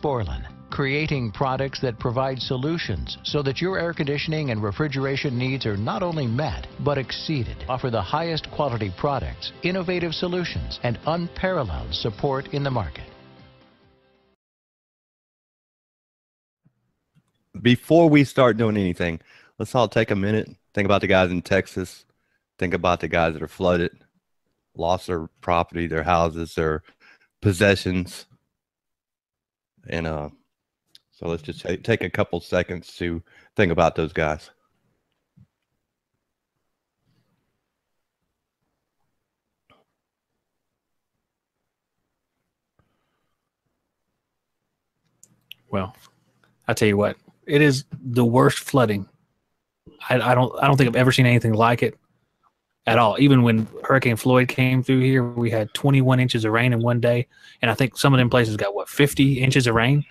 Borland, creating products that provide solutions so that your air conditioning and refrigeration needs are not only met, but exceeded. Offer the highest quality products, innovative solutions, and unparalleled support in the market. Before we start doing anything, let's all take a minute, think about the guys in Texas, think about the guys that are flooded, lost their property, their houses, their possessions. And so let's just take a couple seconds to think about those guys. Well, I tell you what, it is the worst flooding. I don't think I've ever seen anything like it at all. Even when Hurricane Floyd came through here, we had 21 inches of rain in one day, and I think some of them places got 50 inches of rain.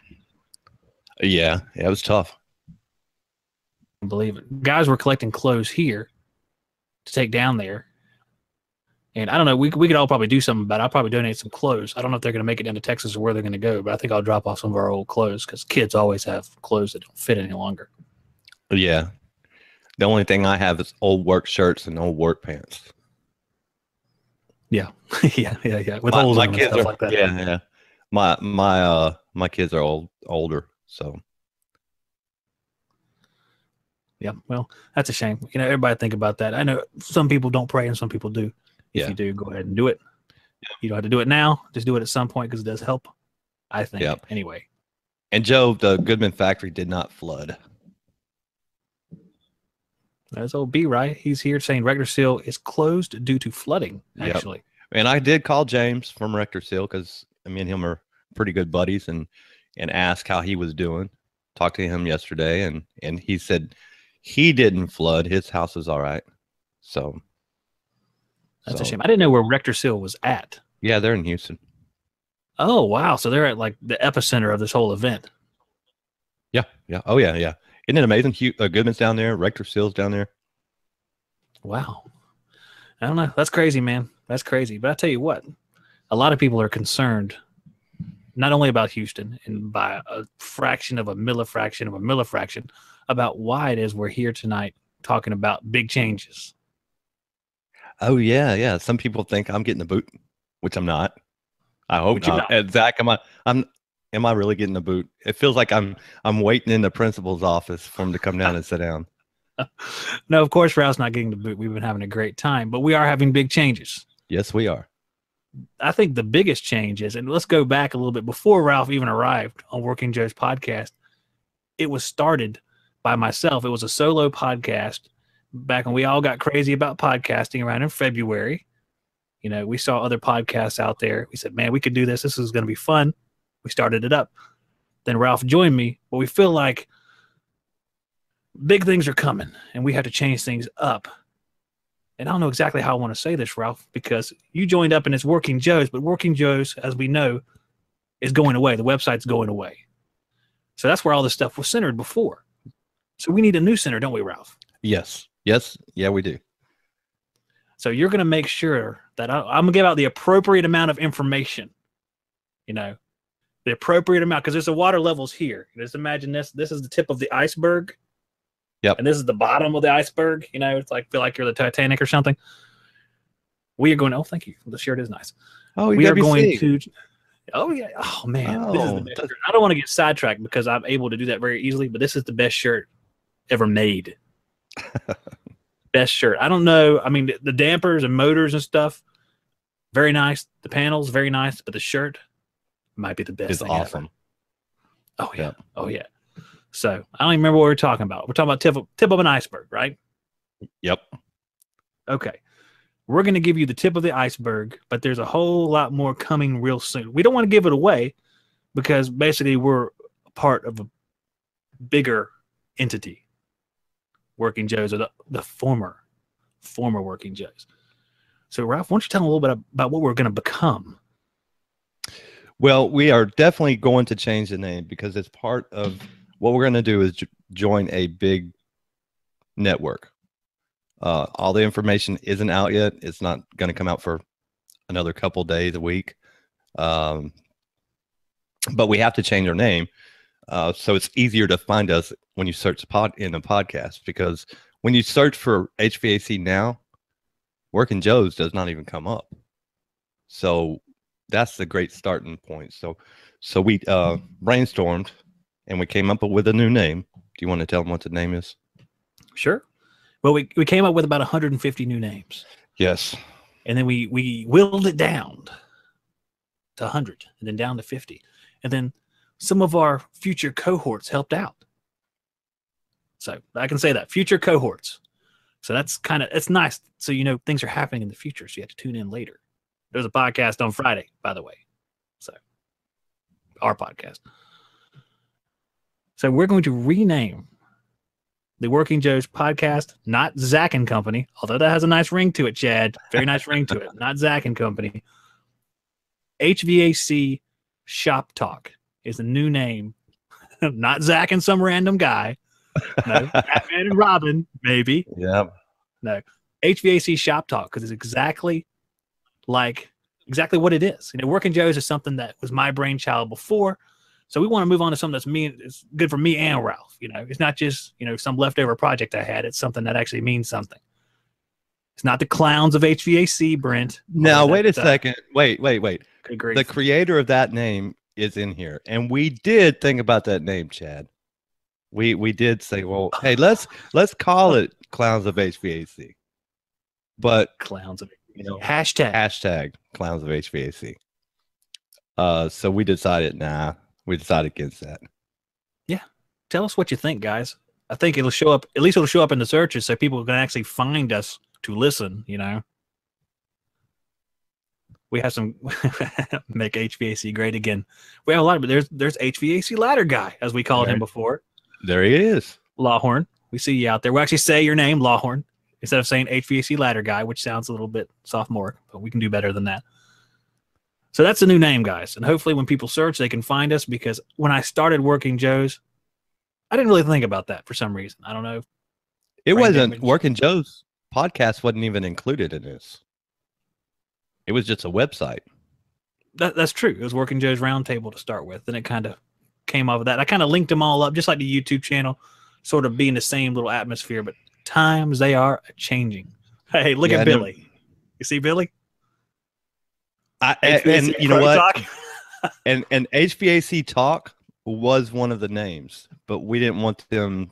Yeah, it was tough. I believe it. Guys were collecting clothes here to take down there, and I don't know. We could all probably do something about it. I'll probably donate some clothes. I don't know if they're going to make it down to Texas or where they're going to go, but I think I'll drop off some of our old clothes because kids always have clothes that don't fit any longer. Yeah. The only thing I have is old work shirts and old work pants. Yeah. yeah. With holes in them and stuff like that. Yeah. My kids are older, so. Yeah, well, that's a shame. Everybody think about that. I know some people don't pray and some people do. If you do, go ahead and do it. You don't have to do it now. Just do it at some point because it does help, I think. Yep. Anyway. And Joe, the Goodman factory did not flood. That's old B, right? He's here saying Rector Seal is closed due to flooding, actually. Yep. And I did call James from Rector Seal because me and him are pretty good buddies and ask how he was doing. Talked to him yesterday, and he said he didn't flood. His house is all right. So that's a shame. I didn't know where Rector Seal was at. Yeah, they're in Houston. Oh, wow. So they're at like the epicenter of this whole event. Yeah. Oh, yeah. Isn't it amazing? Goodman's down there. Rector Seal's down there. Wow. I don't know. That's crazy, man. That's crazy. But I tell you what, a lot of people are concerned not only about Houston and by a fraction of a millifraction of a millifraction about why it is we're here tonight talking about big changes. Oh, yeah. Some people think I'm getting the boot, which I'm not. I hope not. Zach, am I really getting the boot? It feels like I'm waiting in the principal's office for him to come down and sit down. No, of course, Ralph's not getting the boot. We've been having a great time, but we are having big changes. Yes, we are. I think the biggest change is, and let's go back a little bit before Ralph even arrived on Working Joe's podcast. It was started by myself. It was a solo podcast back when we all got crazy about podcasting around in February. We saw other podcasts out there. We said, man, we could do this. This is going to be fun. We started it up. Then Ralph joined me, but we feel like big things are coming and we have to change things up. And I don't know exactly how I want to say this, Ralph, because you joined up and it's Working Joe's, but Working Joe's, as we know, is going away. The website's going away. So that's where all this stuff was centered before. So we need a new center, don't we, Ralph? Yes. Yeah, we do. So you're going to make sure that I'm going to give out the appropriate amount of information, the appropriate amount, because there's the water levels here. Just imagine this. This is the tip of the iceberg. Yep. And this is the bottom of the iceberg. It's like, feel like you're the Titanic or something. We are going, oh, thank you. The shirt is nice. Oh, we are going to, oh, yeah. Oh, man. This is the best shirt. I don't want to get sidetracked because I'm able to do that very easily, but this is the best shirt ever made. Best shirt. I don't know. I mean, the dampers and motors and stuff, very nice. The panels, very nice. But the shirt might be the best. It's awesome. Ever. Oh, yeah. Yep. Oh, yeah. So I don't even remember what we're talking about. We're talking about tip of an iceberg, right? Yep. Okay. We're going to give you the tip of the iceberg, but there's a whole lot more coming real soon. We don't want to give it away because basically we're a part of a bigger entity. Working Joe's, or the former Working Joe's. So, Ralph, why don't you tell them a little bit about what we're going to become? Well, we are definitely going to change the name because it's part of what we're going to do is join a big network. All the information isn't out yet. It's not going to come out for another couple days, a week. but we have to change our name. So it's easier to find us when you search in a podcast, because when you search for HVAC now, Working Joe's does not even come up. So that's a great starting point. So we brainstormed and we came up with a new name. Do you want to tell them what the name is? Sure. Well, we came up with about 150 new names. Yes. And then we whittled it down to 100 and then down to 50. And then some of our future cohorts helped out. So I can say that, future cohorts. So that's it's nice. So, you know, things are happening in the future. So you have to tune in later. There's a podcast on Friday, by the way. So our podcast. So we're going to rename the Working Joe's podcast, not Zach and Company, although that has a nice ring to it, Chad. Very nice ring to it. Not Zach and Company. HVAC Shop Talk is the new name. Not Zach and some random guy. No, Batman and Robin, maybe. Yeah. No, HVAC Shop Talk, because it's exactly what it is. You know, Working Joe's is something that was my brainchild before. So we want to move on to something that's it's good for me and Ralph. You know, it's not just, you know, some leftover project I had. It's something that actually means something. It's not the clowns of HVAC, Brent. Now, wait a second. Wait. Good grief. The creator of that name is in here. And we did think about that name, Chad. We did say, well, hey, let's call it Clowns of HVAC. But Clowns of, you know, hashtag Clowns of HVAC. So we decided against that. Yeah. Tell us what you think, guys. I think it'll show up, at least it'll show up in the searches so people can actually find us to listen, you know. We have some make HVAC great again. We have a lot of, but there's HVAC ladder guy, as we called him before. There he is. Lawhorn. We see you out there. We'll actually say your name, Lawhorn, instead of saying HVAC ladder guy, which sounds a little bit sophomoric, but we can do better than that. So that's the new name, guys. And hopefully when people search, they can find us, because when I started Working Joe's, I didn't really think about that for some reason. I don't know. It wasn't Working Joe's podcast wasn't even included in this. It was just a website. That's true. It was Working Joe's Roundtable to start with. And it kind of came off of that. I kind of linked them all up, just like the YouTube channel, sort of being the same little atmosphere, but times they are changing. Hey, look at Billy. You see Billy? And you know what? and HVAC Talk was one of the names, but we didn't want them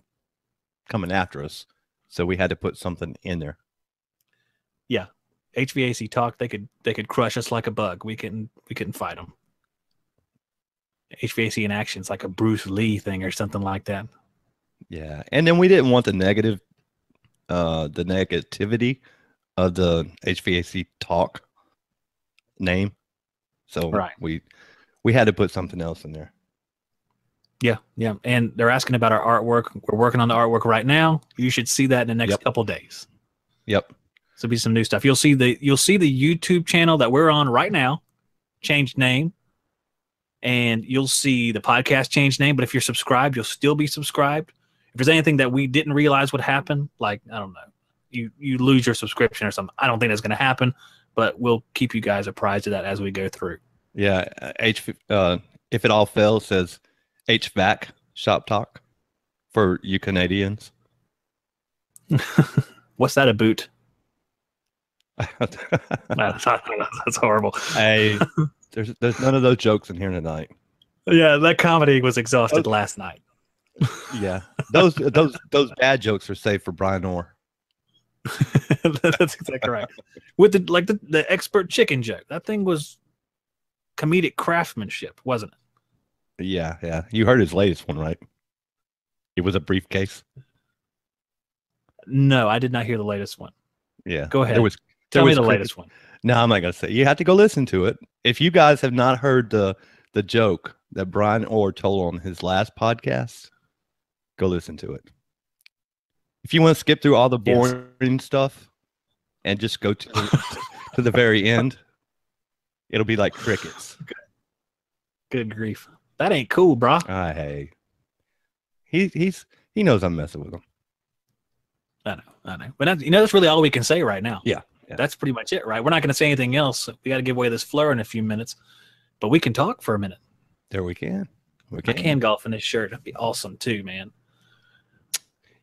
coming after us, so we had to put something in there. Yeah, HVAC Talk. They could crush us like a bug. We couldn't fight them. HVAC in action is like a Bruce Lee thing or something like that. Yeah, and then we didn't want the negativity of the HVAC Talk name, so we had to put something else in there. Yeah, and they're asking about our artwork. We're working on the artwork right now. You should see that in the next couple days. Yep. So be some new stuff. You'll see the YouTube channel that we're on right now, changed name, and you'll see the podcast changed name. But if you're subscribed, you'll still be subscribed. If there's anything that we didn't realize would happen, like, I don't know, you lose your subscription or something, I don't think that's going to happen, but we'll keep you guys apprised of that as we go through. Yeah. If it all fails, says HVAC Shop Talk for you Canadians. What's that about? That's horrible. Hey, there's none of those jokes in here tonight. Yeah, that comedy was exhausted last night. Yeah, those bad jokes are safe for Brian Orr. That's exactly right. With the expert chicken joke, that thing was comedic craftsmanship, wasn't it? Yeah. You heard his latest one, right? It was a briefcase. No, I did not hear the latest one. Yeah, go ahead. Tell me the latest one. No, I'm not gonna say. You have to go listen to it. If you guys have not heard the joke that Brian Orr told on his last podcast, go listen to it. If you want to skip through all the boring stuff and just go to the very end, it'll be like crickets. Good grief. That ain't cool, bro. Hey. He knows I'm messing with him. I know. But that's really all we can say right now. Yeah. That's pretty much it, right? We're not going to say anything else. We got to give away this floor in a few minutes, but we can talk for a minute. There we can. I can golf in this shirt. That'd be awesome too, man.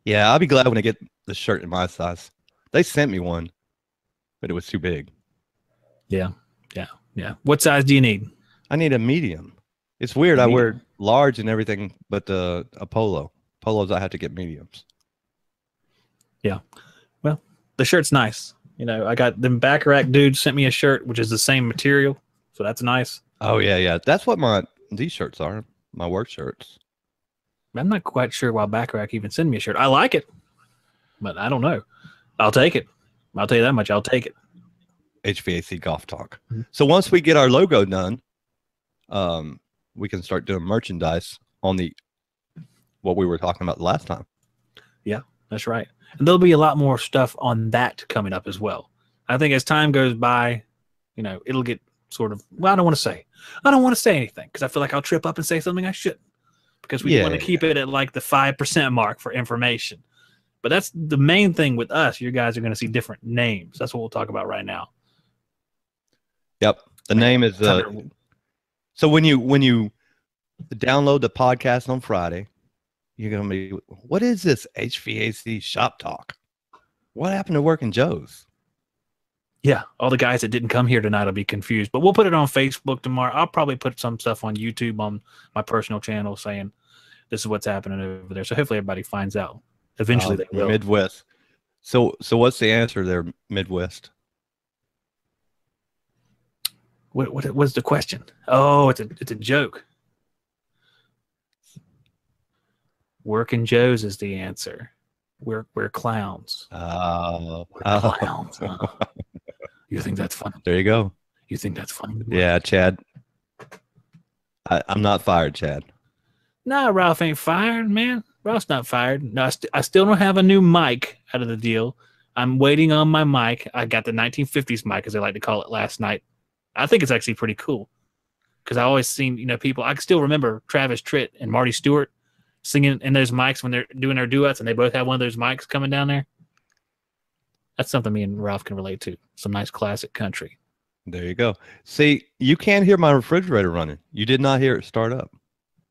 Yeah, I'll be glad when I get the shirt in my size. They sent me one, but it was too big. Yeah. What size do you need? I need a medium. It's weird. I wear large and everything, but a polo. Polos, I have to get mediums. Yeah. Well, the shirt's nice. I got them Bacharach dudes sent me a shirt, which is the same material. So that's nice. Oh, yeah. That's what these shirts are. My work shirts. I'm not quite sure why Bacharach even sent me a shirt. I like it, but I don't know. I'll take it. I'll tell you that much. I'll take it. HVAC Golf Talk. Mm-hmm. So once we get our logo done, we can start doing merchandise on what we were talking about the last time. Yeah, that's right. And there'll be a lot more stuff on that coming up as well. I think as time goes by, it'll get sort of, well, I don't want to say anything because I feel like I'll trip up and say something I shouldn't because we want to keep it at like the 5% mark for information. But that's the main thing with us. You guys are going to see different names. That's what we'll talk about right now. Yep. The name is, so when you download the podcast on Friday, you're going to be, what is this HVAC Shop Talk? What happened to Working Joe's? Yeah, all the guys that didn't come here tonight will be confused. But we'll put it on Facebook tomorrow. I'll probably put some stuff on YouTube on my personal channel saying this is what's happening over there. So hopefully everybody finds out. Eventually they will. Midwest. So what's the answer there, Midwest? What's the question? Oh, it's a joke. Working Joe's is the answer. We're clowns. We're clowns. Huh? You think that's funny? There you go. You think that's funny? Yeah, Chad. I'm not fired, Chad. Nah, Ralph ain't fired, man. Ralph's not fired. No, I still don't have a new mic out of the deal. I'm waiting on my mic. I got the 1950s mic, as they like to call it, last night. I think it's actually pretty cool because I always seen, people. I can still remember Travis Tritt and Marty Stewart singing in those mics when they're doing their duets, and they both have one of those mics coming down there. That's something me and Ralph can relate to. Some nice classic country. There you go. See, you can't hear my refrigerator running. You did not hear it start up.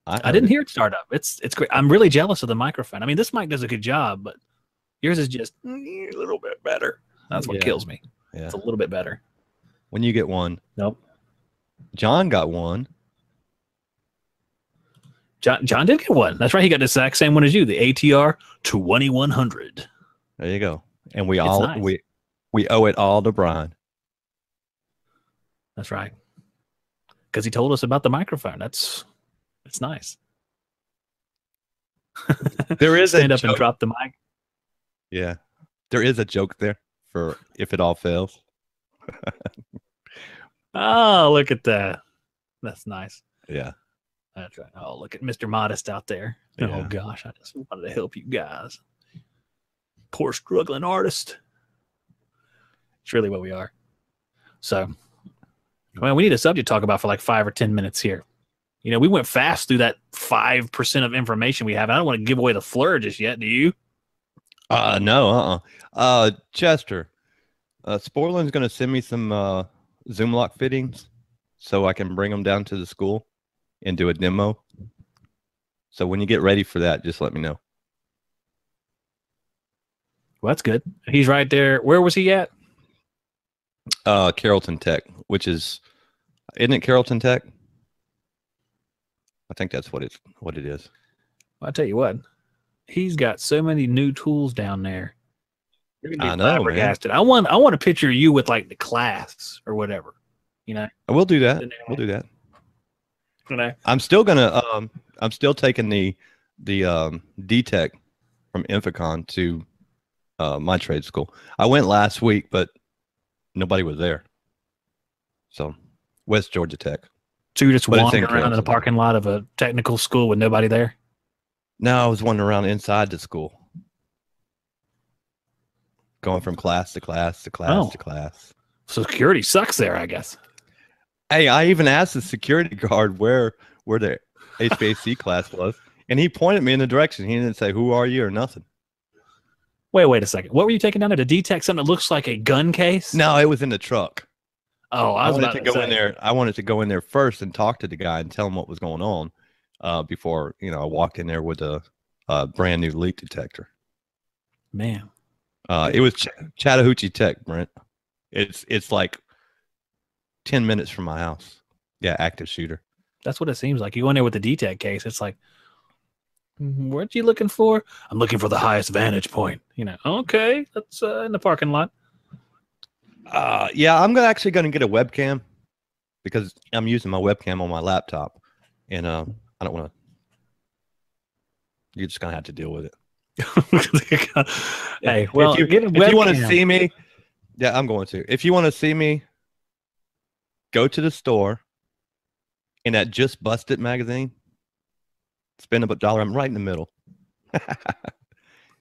I didn't hear it start up. It's great. I'm really jealous of the microphone. I mean, this mic does a good job, but yours is just a little bit better. That's what kills me. Yeah. It's a little bit better. When you get one. Nope. John got one. John did get one. That's right. He got the exact same one as you, the ATR 2100. There you go. And we owe it all to Brian. That's right. Because he told us about the microphone. It's nice. There is stand up and drop the mic. Yeah. There is a joke there for if it all fails. Oh, look at that. That's nice. Yeah. That's right. Oh, look at Mr. Modest out there. Yeah. Oh, gosh. I just wanted to help you guys. Poor struggling artist. It's really what we are. So, well, we need a subject to talk about for like 5 or 10 minutes here. We went fast through that 5% of information we have. I don't want to give away the floor just yet. Do you? No. Chester, Sporland's going to send me some Zoom lock fittings so I can bring them down to the school and do a demo. So when you get ready for that, just let me know. Well, that's good. He's right there. Where was he at? Carrollton Tech, isn't it Carrollton Tech? I think that's what it is. Well, I'll tell you what, he's got so many new tools down there. You're gonna be flabbergasted. Man. I want a picture of you with like the class or whatever. I will do that. We'll do that. I'm still taking the D-Tech from Inficon to my trade school. I went last week, but nobody was there. So West Georgia Tech. So you're just wandering around in the parking lot of a technical school with nobody there? No, I was wandering around inside the school. Going from class to class to class to class. So security sucks there, I guess. Hey, I even asked the security guard where the HVAC class was, and he pointed me in the direction. He didn't say, "Who are you?" or nothing. Wait a second. What were you taking down there? To detect something that looks like a gun case? No, it was in the truck. Oh, I I was wanted about to to go in say, there. I wanted to go in there first and talk to the guy and tell him what was going on before I walked in there with a brand new leak detector. man, It was Chattahoochee Tech, Brent. It's like 10 minutes from my house. Yeah, active shooter. that's what it seems like. You go in there with the DTEC case, it's like, what you looking for? I'm looking for the highest vantage point. Okay, that's in the parking lot. Yeah, I'm actually going to get a webcam because I'm using my webcam on my laptop, and I don't want to. You're just going to have to deal with it. Hey, well, if you want to see me, yeah, I'm going to. If you want to see me, go to the store, and at Just Busted magazine, spend a $1. I'm right in the middle. You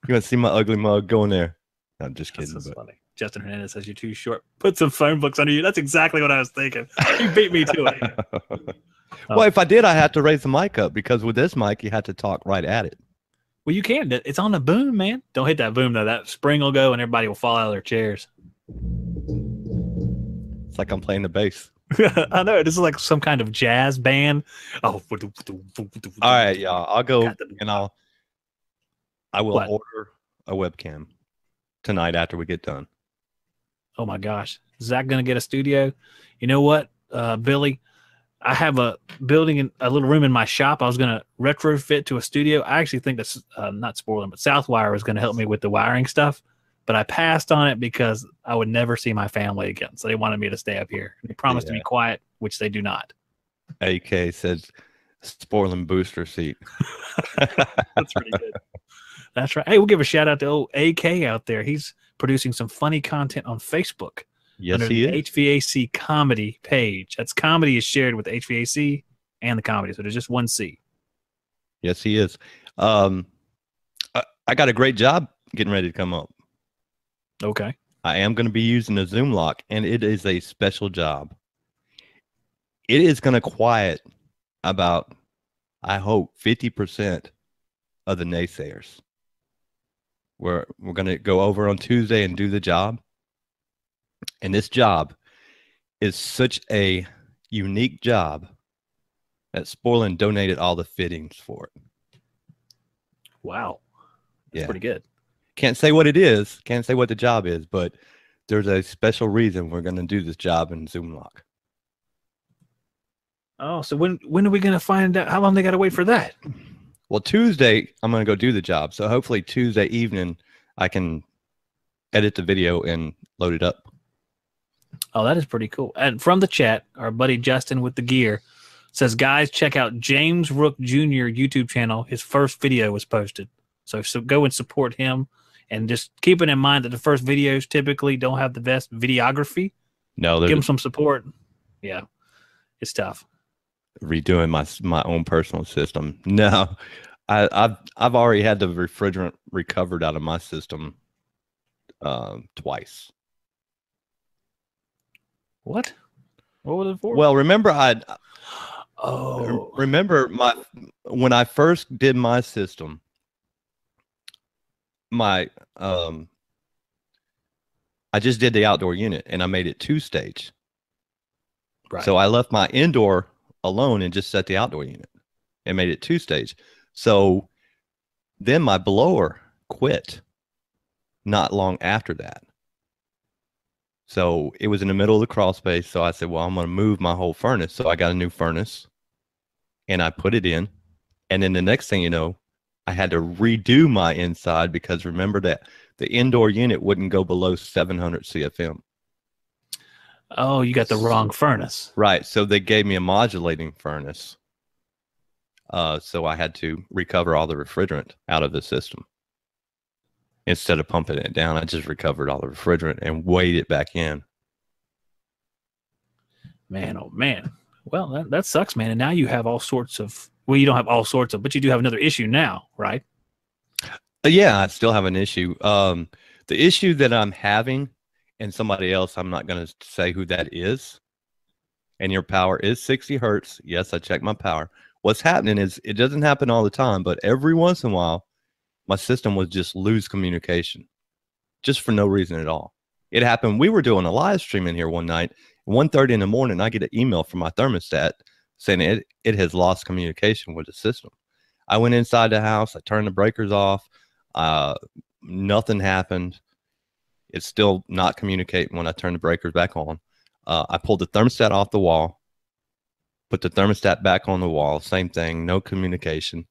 want to see my ugly mug? Go in there. I'm just kidding. That's funny. Justin Hernandez says you're too short. Put some phone books under you. That's exactly what I was thinking. You beat me to it. Well, if I did, I had to raise the mic up because with this mic, you had to talk right at it. Well, you can. It's on the boom, man. Don't hit that boom, though. That spring will go and everybody will fall out of their chairs. It's like I'm playing the bass. I know. This is like some kind of jazz band. Oh. All right, y'all. I'll go and I will order a webcam tonight after we get done. Oh, my gosh. Is Zach going to get a studio? You know what, Billy? I have a building in a little room in my shop. I was going to retrofit to a studio. I actually think that's not spoiling, but Southwire was going to help me with the wiring stuff. But I passed on it because I would never see my family again. So they wanted me to stay up here. They promised to be quiet, which they do not. AK says spoiling booster seat. That's pretty good. That's right. Hey, we'll give a shout out to old AK out there. He's producing some funny content on Facebook. Yes, under he the is. HVAC comedy page. That's comedy is shared with HVAC and the comedy. So there's just one C. Yes, he is. I got a great job getting ready to come up. Okay. I am going to be using a Zoom lock, and it is a special job. It is going to quiet about, I hope, 50% of the naysayers. We're going to go over on Tuesday and do the job. And this job is such a unique job that Sporland donated all the fittings for it. Wow. That's pretty good. Can't say what it is. Can't say what the job is, but there's a special reason we're going to do this job in Zoom lock. Oh, so when are we going to find out? How long they got to wait for that? Well, Tuesday, I'm going to go do the job. So hopefully Tuesday evening, I can edit the video and load it up. Oh, that is pretty cool. And from the chat, our buddy Justin with the gear says, guys, check out James Rook Jr. YouTube channel. His first video was posted. So go and support him. And just keeping in mind that the first videos typically don't have the best videography. No, give him some support. Yeah, it's tough. Redoing my own personal system. No, I've already had the refrigerant recovered out of my system twice. What was it for? Well, remember when I first did my system, I just did the outdoor unit and I made it 2-stage. Right. So I left my indoor alone and just set the outdoor unit and made it 2-stage. So then my blower quit not long after that. So it was in the middle of the crawl space. So I said, well, I'm going to move my whole furnace. So I got a new furnace and I put it in. And then the next thing you know, I had to redo my inside because remember that the indoor unit wouldn't go below 700 CFM. Oh, you got the wrong furnace. Right. So they gave me a modulating furnace. So I had to recover all the refrigerant out of the system. Instead of pumping it down, I just recovered all the refrigerant and weighed it back in. Man, oh man. Well, that sucks, man. And now you have all sorts of, well, you don't have all sorts of, but you do have another issue now, right? Yeah, I still have an issue. The issue that I'm having, and somebody else, I'm not going to say who that is, and your power is 60 hertz. Yes, I checked my power. What's happening is it doesn't happen all the time, but every once in a while, my system would just lose communication just for no reason at all. It happened. We were doing a live stream in here one night 1:30 in the morning, I get an email from my thermostat saying it has lost communication with the system. I went inside the house. I turned the breakers off. Nothing happened. It's still not communicating when I turn the breakers back on. I pulled the thermostat off the wall, put the thermostat back on the wall. Same thing, no communication.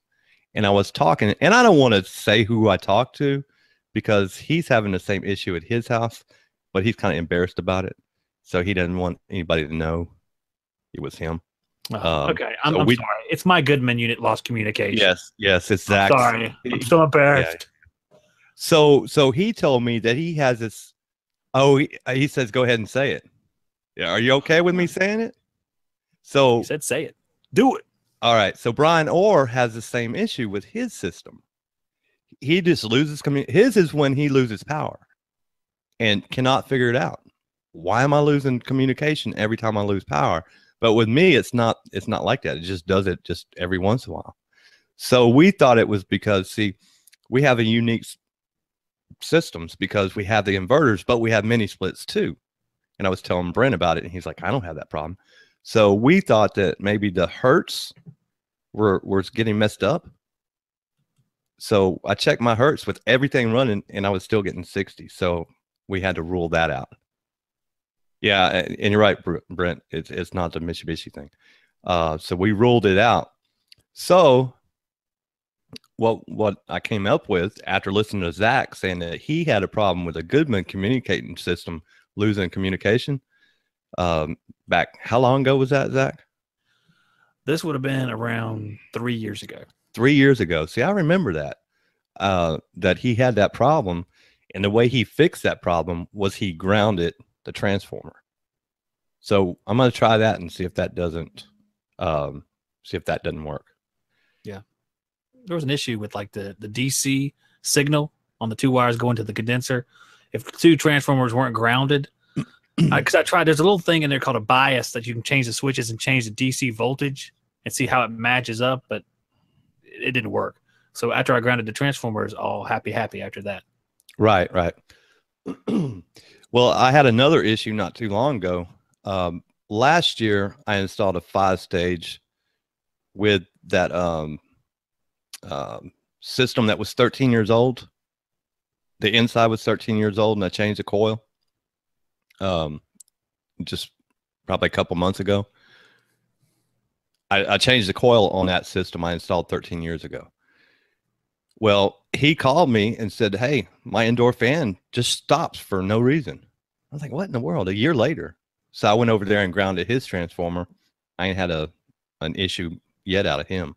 And I was talking, and I don't want to say who I talked to because he's having the same issue at his house, but he's kind of embarrassed about it. So he doesn't want anybody to know it was him. Okay, I'm sorry. It's my Goodman unit lost communication. Yes, it's Zach. Sorry, I'm so embarrassed. Yeah. So he told me that he has this. Oh, he says, go ahead and say it. Yeah, are you okay with me saying it? So he said, say it. Do it. All right. So Brian Orr has the same issue with his system. He just loses his is when he loses power and cannot figure it out. Why am I losing communication every time I lose power? But with me, it's not like that. It just does it just every once in a while. So we thought it was because, see, we have a unique systems because we have the inverters, but we have mini splits too. And I was telling Brent about it, and he's like, I don't have that problem. So we thought that maybe the hertz were getting messed up. So I checked my hertz with everything running, and I was still getting 60. So we had to rule that out. Yeah, and you're right, Brent. It's not the Mitsubishi thing. So we ruled it out. So what I came up with after listening to Zach saying that he had a problem with a Goodman communicating system losing communication. Back, how long ago was that, Zach? This would have been around 3 years ago. 3 years ago. See, I remember that he had that problem, and the way he fixed that problem was he grounded the transformer. So I'm going to try that and see if that doesn't work. Yeah. There was an issue with like the DC signal on the two wires going to the condenser. If the two transformers weren't grounded, because I tried, there's a little thing in there called a bias that you can change the switches and change the DC voltage and see how it matches up, but it didn't work. So after I grounded the transformers, all happy after that. Right. Well, I had another issue not too long ago. Last year, I installed a 5-stage with that system that was 13 years old. The inside was 13 years old, and I changed the coil just probably a couple months ago. I changed the coil on that system I installed 13 years ago. Well, he called me and said, hey, my indoor fan just stops for no reason. I was like, what in the world? A year later. So I went over there and grounded his transformer. I ain't had an issue yet out of him.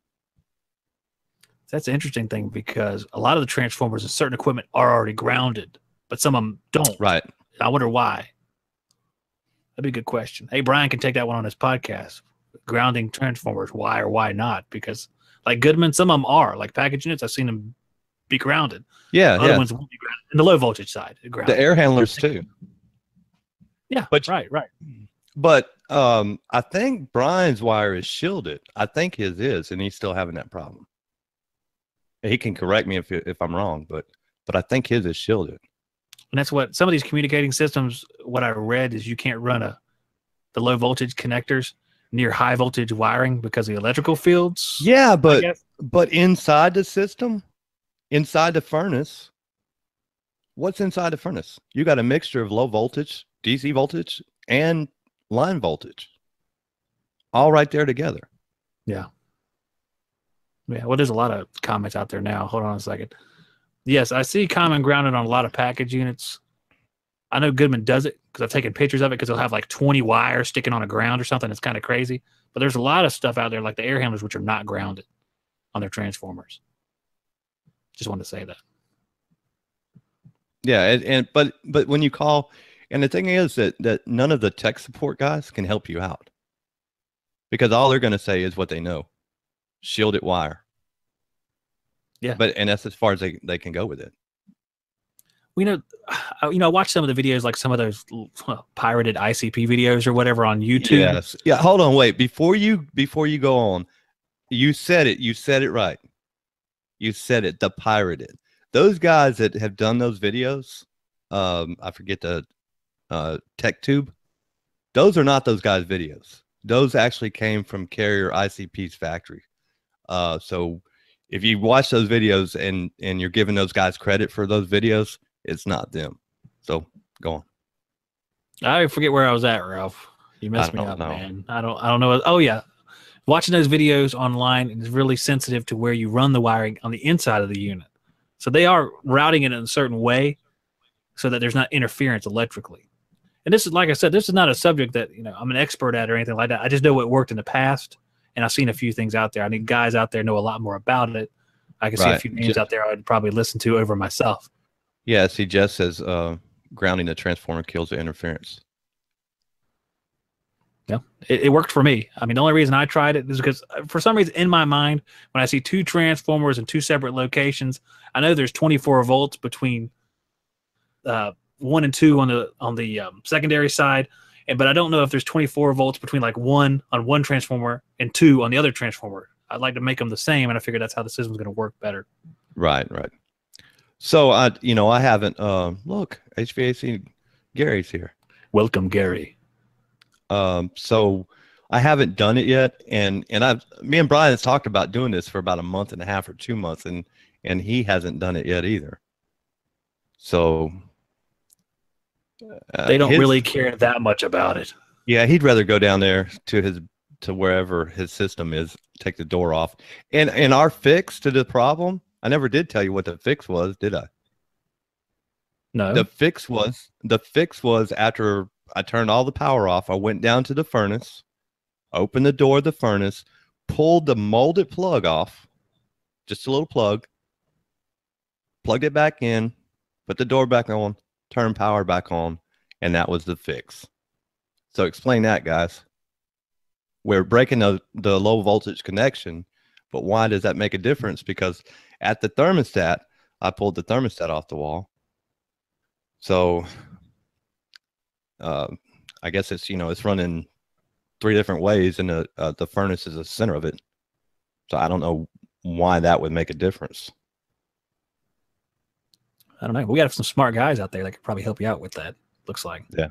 That's an interesting thing because a lot of the transformers and certain equipment are already grounded, but some of them don't. Right. I wonder why. That'd be a good question. Hey, Brian can take that one on his podcast. Grounding transformers, why or why not? Because like Goodman, some of them are like package units. I've seen them be grounded. Yeah, Other ones won't be grounded. And the low voltage side, grounded. The air handlers too. Yeah, but right. But I think Brian's wire is shielded. I think his is, and he's still having that problem. He can correct me if I'm wrong, but I think his is shielded. And that's what some of these communicating systems. What I read is you can't run the low voltage connectors near high voltage wiring because of the electrical fields. Yeah, but inside the system, inside the furnace, what's inside the furnace? You got a mixture of low voltage, DC voltage, and line voltage, all right there together. Yeah. Well, there's a lot of comments out there now. Hold on a second. Yes, I see common grounded on a lot of package units. I know Goodman does it because I've taken pictures of it because they'll have like 20 wires sticking on a ground or something. It's kind of crazy. But there's a lot of stuff out there like the air handlers which are not grounded on their transformers. Just wanted to say that. Yeah, but when you call, and the thing is that none of the tech support guys can help you out because all they're going to say is what they know. Shielded wire. Yeah. And that's as far as they can go with it. I watch some of the videos, like some of those pirated ICP videos or whatever on YouTube. Yes. Yeah. Hold on. Wait. Before you go on, you said it. You said it right. You said it. The pirated. Those guys that have done those videos, I forget the TechTube. Those are not those guys' videos. Those actually came from Carrier ICP's factory. So if you watch those videos and you're giving those guys credit for those videos, it's not them. So go on. I forget where I was at, Ralph. You messed me up, man. I don't know. Oh yeah, watching those videos online is really sensitive to where you run the wiring on the inside of the unit. So they are routing it in a certain way so that there's not interference electrically. And this is, like I said, this is not a subject that, you know, I'm an expert at or anything like that. I just know what worked in the past, and I've seen a few things out there. I need guys out there know a lot more about it. I can see a few names out there I'd probably listen to over myself. Yeah, see, Jess says grounding the transformer kills the interference. Yeah, it worked for me. I mean, the only reason I tried it is because for some reason in my mind, when I see two transformers in two separate locations, I know there's 24 volts between 1 and 2 on the secondary side, but I don't know if there's 24 volts between like 1 on one transformer and 2 on the other transformer. I'd like to make them the same, and I figured that's how the system's going to work better. Right. So I haven't look, HVAC Gary's here. Welcome, Gary. So I haven't done it yet, and me and Brian has talked about doing this for about a month and a half or 2 months, and he hasn't done it yet either. So they don't really care that much about it. Yeah, he'd rather go down there to wherever his system is, take the door off. And our fix to the problem, I never did tell you what the fix was, did I? No. The fix was after I turned all the power off, I went down to the furnace, opened the door of the furnace, pulled the molded plug off, just a little plug, plugged it back in, put the door back on, turned power back on, and that was the fix. So explain that, guys. We're breaking the low voltage connection, but why does that make a difference? Because at the thermostat, I pulled the thermostat off the wall. So I guess it's, it's running 3 different ways, and the furnace is the center of it. So I don't know why that would make a difference. I don't know. We got some smart guys out there that could probably help you out with that, looks like. Yeah.